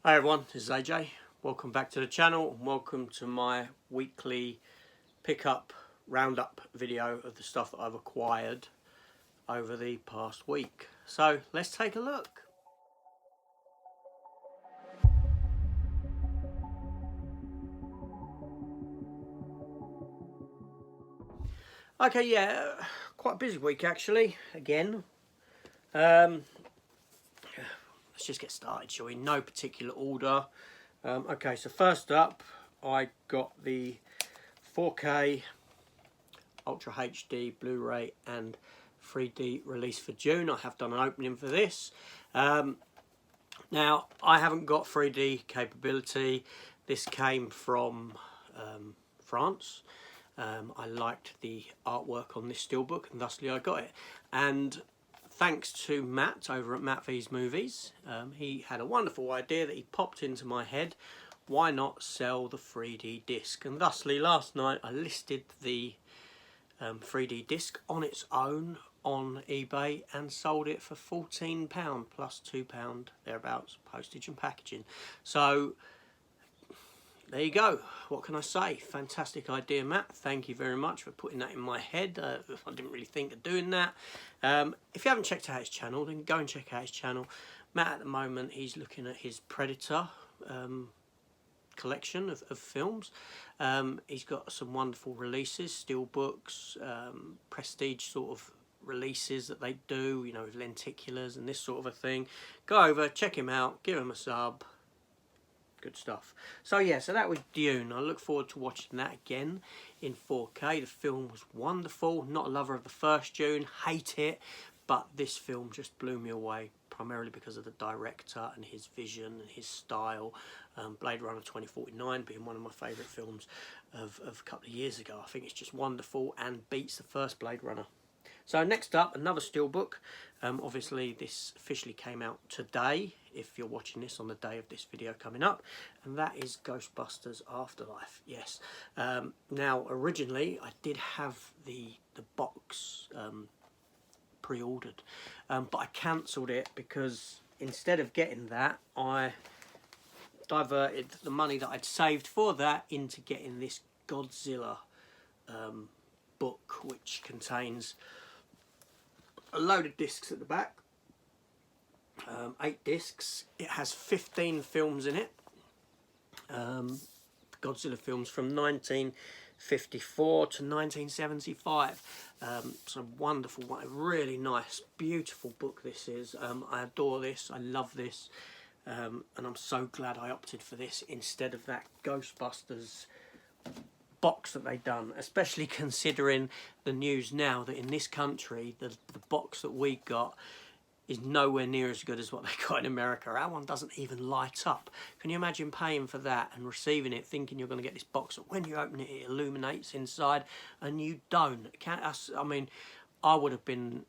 Hi everyone, this is AJ. Welcome back to the channel and welcome to my weekly pickup roundup video of the stuff that I've acquired over the past week. So let's take a look. Okay, yeah, quite a busy week actually, again. Let's just get started, shall we? No particular order. Okay, so first up, I got the 4K Ultra HD Blu-ray and 3D release for Dune. I have done an opening for this. Now, I haven't got 3D capability. This came from France. I liked the artwork on this steelbook and thusly I got it. And thanks to Matt over at Matt V's Movies, he had a wonderful idea that he popped into my head. Why not sell the 3D disc? And thusly last night I listed the 3D disc on its own on eBay and sold it for £14 plus £2 thereabouts postage and packaging. So there you go. What can I say? Fantastic idea, Matt. Thank you very much for putting that in my head. I didn't really think of doing that. If you haven't checked out his channel, then go and check out his channel. Matt at the moment, he's looking at his Predator collection of films. He's got some wonderful releases, steelbooks, prestige sort of releases that they do, you know, with lenticulars and this sort of a thing. Go over, check him out, give him a sub. Good stuff. So yeah, so that was Dune. I look forward to watching that again in 4K. The film was wonderful. Not a lover of the first Dune, hate it, but this film just blew me away, primarily because of the director and his vision and his style. Blade Runner 2049 being one of my favourite films of a couple of years ago. I think it's just wonderful and beats the first Blade Runner. So next up, another steelbook. Obviously this officially came out today, if you're watching this on the day of this video coming up, and that is Ghostbusters Afterlife. Yes. Now originally I did have the box pre-ordered, but I cancelled it because instead of getting that, I diverted the money that I'd saved for that into getting this Godzilla book, which contains a load of discs at the back, 8 discs. It has 15 films in it, Godzilla films from 1954 to 1975. So wonderful, really nice, beautiful book this is. I adore this, I love this, and I'm so glad I opted for this instead of that Ghostbusters box that they've done, especially considering the news now that in this country the box that we got is nowhere near as good as what they got in America. Our one doesn't even light up. Can you imagine paying for that and receiving it thinking you're going to get this box that when you open it, it illuminates inside, and you don't? I mean, I would have been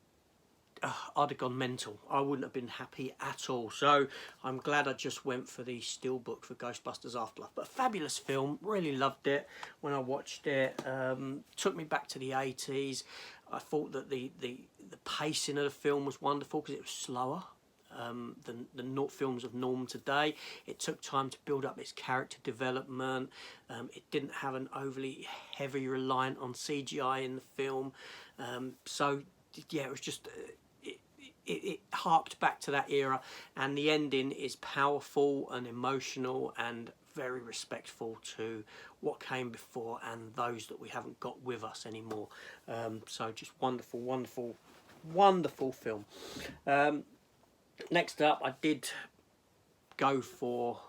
I'd have gone mental. I wouldn't have been happy at all. So I'm glad I just went for the steelbook for Ghostbusters Afterlife. But a fabulous film. Really loved it when I watched it. Took me back to the 80s. I thought that the pacing of the film was wonderful because it was slower than the films of norm today. It took time to build up its character development. It didn't have an overly heavy reliance on CGI in the film. So yeah, it was just it harked back to that era, and the ending is powerful and emotional and very respectful to what came before and those that we haven't got with us anymore. So just wonderful, wonderful, wonderful film. Next up, I did go for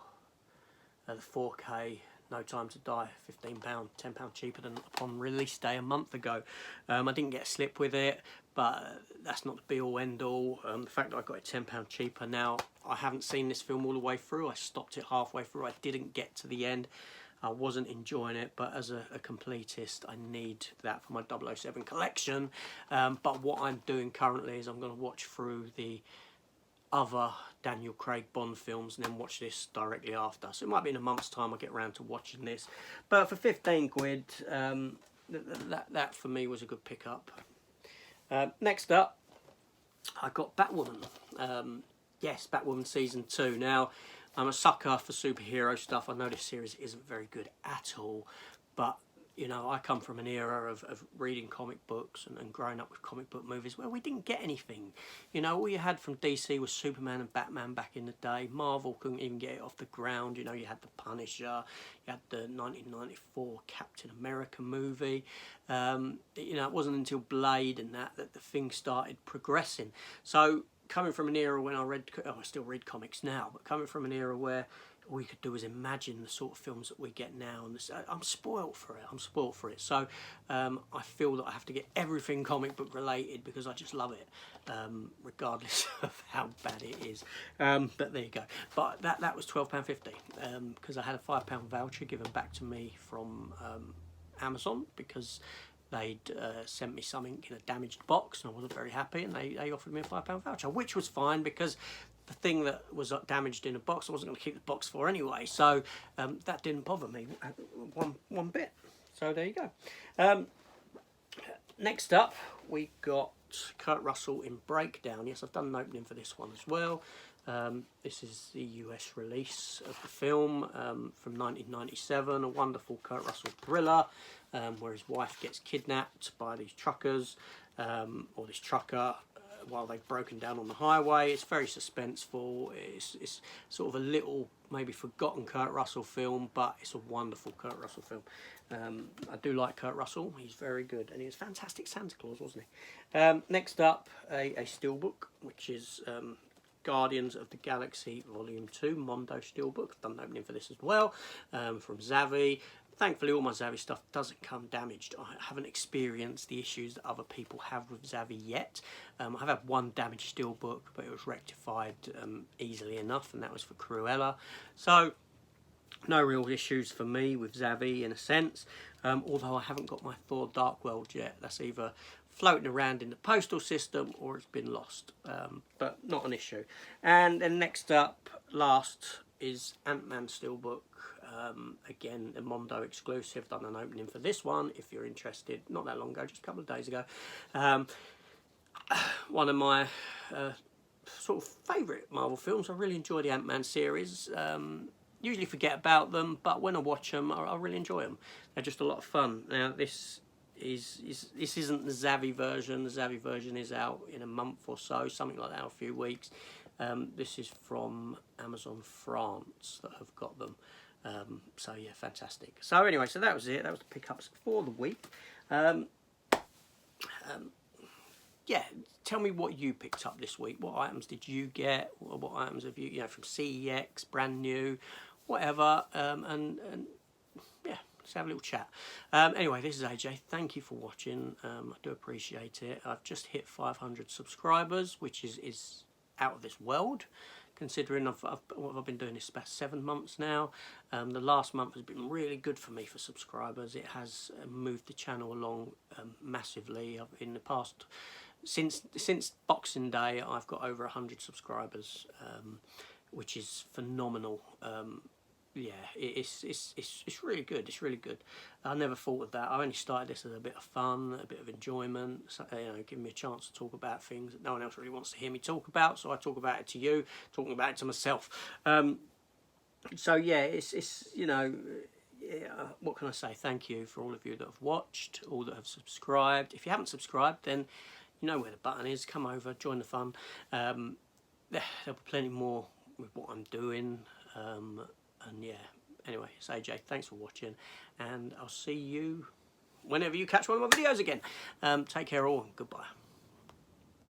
the 4K No Time to Die, £15, £10 cheaper than upon release day a month ago. I didn't get a slip with it, but that's not the be all end all. The fact that I got it £10 cheaper. Now, I haven't seen this film all the way through. I stopped it halfway through. I didn't get to the end. I wasn't enjoying it, but as a completist, I need that for my 007 collection. But what I'm doing currently is I'm going to watch through the other Daniel Craig Bond films and then watch this directly after. So it might be in a month's time I'll get around to watching this. But for 15 quid, that for me was a good pickup. Next up, I got Batwoman. Yes, Batwoman Season 2. Now, I'm a sucker for superhero stuff. I know this series isn't very good at all, but you know, I come from an era of reading comic books and growing up with comic book movies where we didn't get anything. You know, all you had from DC was Superman and Batman back in the day. Marvel couldn't even get it off the ground. You know, you had the Punisher, you had the 1994 Captain America movie. You know, it wasn't until Blade and that the thing started progressing. So coming from an era when I still read comics now, but coming from an era where all you could do is imagine the sort of films that we get now, and I'm spoilt for it. So I feel that I have to get everything comic book related because I just love it, regardless of how bad it is. But there you go. But that was £12.50 because I had a £5 voucher given back to me from Amazon because they'd sent me something in a damaged box and I wasn't very happy, and they offered me a £5 voucher, which was fine because the thing that was damaged in a box I wasn't going to keep the box for anyway, so that didn't bother me one bit. So there you go. Next up we got Kurt Russell in Breakdown. Yes, I've done an opening for this one as well. This is the US release of the film from 1997, a wonderful Kurt Russell thriller where his wife gets kidnapped by these truckers, or this trucker, while they've broken down on the highway. It's very suspenseful. It's sort of a little maybe forgotten Kurt Russell film, but it's a wonderful Kurt Russell film. I do like Kurt Russell. He's very good, and he was fantastic Santa Claus, wasn't he? Next up, a steelbook, which is Guardians of the Galaxy Volume 2, Mondo Steelbook. I've done an opening for this as well, from Xavi. Thankfully, all my Xavi stuff doesn't come damaged. I haven't experienced the issues that other people have with Xavi yet. I've had one damaged steelbook, but it was rectified easily enough, and that was for Cruella. So, no real issues for me with Xavi in a sense, although I haven't got my Thor Dark World yet. That's either floating around in the postal system or it's been lost, but not an issue. And then next up, last, is AntMan Steelbook. Again, a Mondo exclusive. Done an opening for this one if you're interested, not that long ago, just a couple of days ago. One of my sort of favourite Marvel films. I really enjoy the AntMan series. Usually forget about them, but when I watch them, I really enjoy them. They're just a lot of fun. Now this isn't the Xavi version. The Xavi version is out in a month or so, something like that, a few weeks. This is from Amazon France that have got them. So yeah, fantastic. So anyway, so that was it. That was the pickups for the week. Yeah, tell me what you picked up this week. What items did you get? What items have you, from CEX, brand new, whatever. And yeah, let's have a little chat. Anyway, this is AJ. Thank you for watching. I do appreciate it. I've just hit 500 subscribers, which is out of this world, considering I've been doing this about 7 months now. The last month has been really good for me for subscribers. It has moved the channel along massively. In the past, since Boxing Day, I've got over 100 subscribers, which is phenomenal. Yeah, it's really good. It's really good. I never thought of that. I only started this as a bit of fun, a bit of enjoyment. So, give me a chance to talk about things that no one else really wants to hear me talk about. So I talk about it to you, talking about it to myself. So yeah, it's yeah, what can I say? Thank you for all of you that have watched, all that have subscribed. If you haven't subscribed, then you know where the button is. Come over, join the fun. There'll be plenty more with what I'm doing. And yeah, anyway, it's AJ. Thanks for watching, and I'll see you whenever you catch one of my videos again. Take care all, and goodbye.